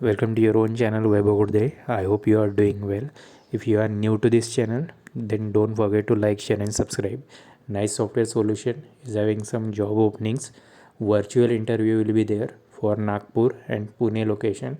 Welcome to your own channel Good Day. I hope you are doing well. If you are new to this channel, then don't forget to like, share and subscribe. Nice Software Solution is having some job openings. Virtual interview will be there for Nagpur and Pune location.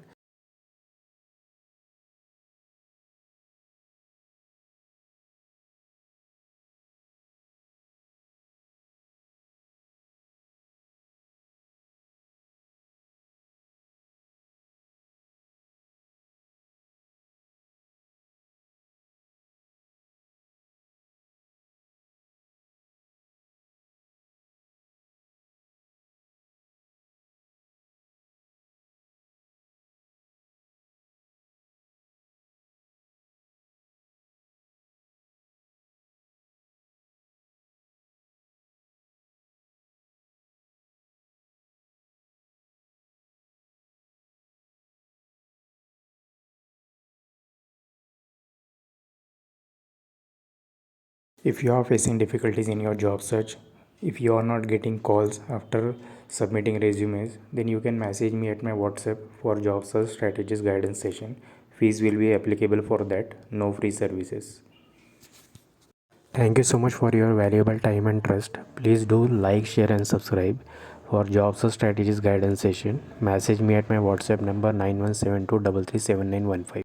If you are facing difficulties in your job search, if you are not getting calls after submitting resumes, then you can message me at my WhatsApp for job search strategies guidance session. Fees will be applicable for that, no free services. Thank you so much for your valuable time and trust. Please do like, share and subscribe. For jobs or strategies guidance session, message me at my WhatsApp number 9172337915.